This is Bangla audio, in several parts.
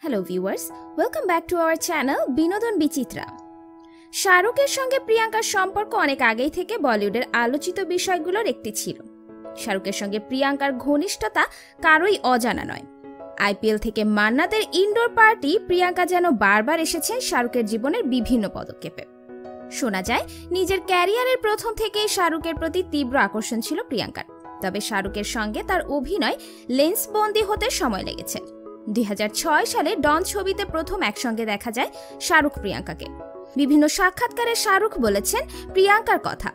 Hello viewers, welcome back to our channel বিনোদন বিচিত্রা। শাহরুখের সঙ্গে প্রিয়াঙ্কার সম্পর্ক অনেক আগেই থেকে বলিউডের আলোচিত বিষয়গুলোর একটি ছিল। শাহরুখের সঙ্গে প্রিয়াঙ্কার ঘনিষ্ঠতা কারোই অজানা নয়। আইপিএল থেকে মান্নাদের ইনডোর পার্টি প্রিয়াঙ্কা যেন বারবার এসেছেন শাহরুখের জীবনের বিভিন্ন পদক্ষেপে। শোনা যায় নিজের ক্যারিয়ারের প্রথম থেকেই শাহরুখের প্রতি তীব্র আকর্ষণ ছিল প্রিয়াঙ্কার। তবে শাহরুখের সঙ্গে তার অভিনয় লেন্সবন্দি হতে সময় লেগেছে। 2006 সালে ডন ছবিতে প্রথম একসঙ্গে দেখা যায় শাহরুখ প্রিয়াঙ্কাকে। বিভিন্ন সাক্ষাৎকারে শাহরুখ বলেছেন প্রিয়াঙ্কার কথা।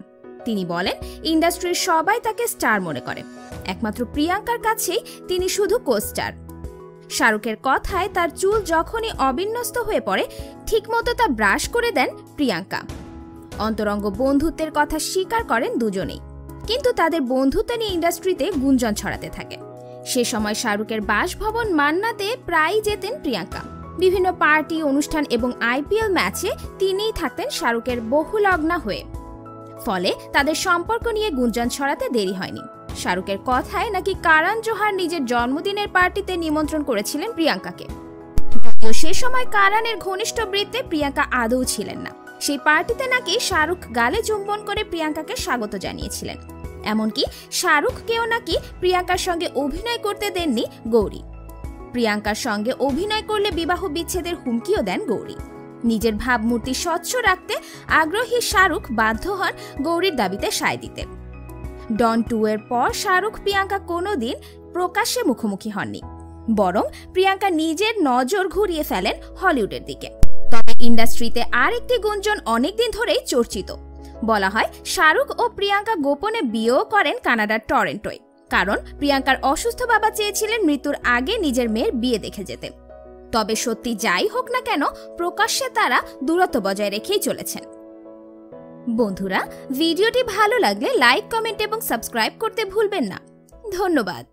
তিনি বলেন ইন্ডাস্ট্রির সবাই তাকে স্টার মনে করে, একমাত্র প্রিয়াঙ্কার কাছেই তিনি শুধু কো-স্টার। শাহরুখের কথায় তার চুল যখনই অবিন্যস্ত হয়ে পড়ে ঠিকমতো তা ব্রাশ করে দেন প্রিয়াঙ্কা। অন্তরঙ্গ বন্ধুত্বের কথা স্বীকার করেন দুজনেই, কিন্তু তাদের বন্ধুত্ব নিয়ে ইন্ডাস্ট্রিতে গুঞ্জন ছড়াতে থাকে। সে সময় শাহরুখের বাসভবন মান্নাতে প্রায়ই যেতেন প্রিয়াঙ্কা। বিভিন্ন পার্টি, অনুষ্ঠান এবং আইপিএল ম্যাচে তিনিই থাকতেন শাহরুখের বহুলগ্না হয়ে। ফলে তাদের সম্পর্ক নিয়ে গুঞ্জন ছড়াতে দেরি হয়নি। শাহরুখের কথায় নাকি কারণ জোহার নিজের জন্মদিনের পার্টিতে নিমন্ত্রণ করেছিলেন প্রিয়াঙ্কাকে। সে সময় কারণের ঘনিষ্ঠ বৃত্তে প্রিয়াঙ্কা আদৌ ছিলেন না। সেই পার্টিতে নাকি শাহরুখ গালে চুম্বন করে প্রিয়াঙ্কাকে স্বাগত জানিয়েছিলেন। এমনকি শাহরুখকেও নাকি প্রিয়াঙ্কার সঙ্গে অভিনয় করতে দেননি গৌরী। প্রিয়াঙ্কার সঙ্গে অভিনয় করলে বিবাহ বিচ্ছেদের হুমকিও দেন গৌরী। নিজের ভাবমূর্তি স্বচ্ছ রাখতে আগ্রহী শাহরুখ বাধ্য হন গৌরীর দাবিতে সায় দিতে। ডন 2 এর পর শাহরুখ প্রিয়াঙ্কা কোনোদিন প্রকাশ্যে মুখোমুখি হননি, বরং প্রিয়াঙ্কা নিজের নজর ঘুরিয়ে ফেলেন হলিউডের দিকে। তবে ইন্ডাস্ট্রিতে আরেকটি গুঞ্জন অনেকদিন ধরেই চর্চিত। বলা হয় শাহরুখ ও প্রিয়াঙ্কা গোপনে বিয়েও করেন কানাডার টরন্টোয়, কারণ প্রিয়াঙ্কার অসুস্থ বাবা চেয়েছিলেন মৃত্যুর আগে নিজের মেয়ের বিয়ে দেখে যেতে। তবে সত্যি যাই হোক না কেন, প্রকাশ্যে তারা দূরত্ব বজায় রেখেই চলেছেন। বন্ধুরা, ভিডিওটি ভালো লাগলে লাইক, কমেন্ট এবং সাবস্ক্রাইব করতে ভুলবেন না। ধন্যবাদ।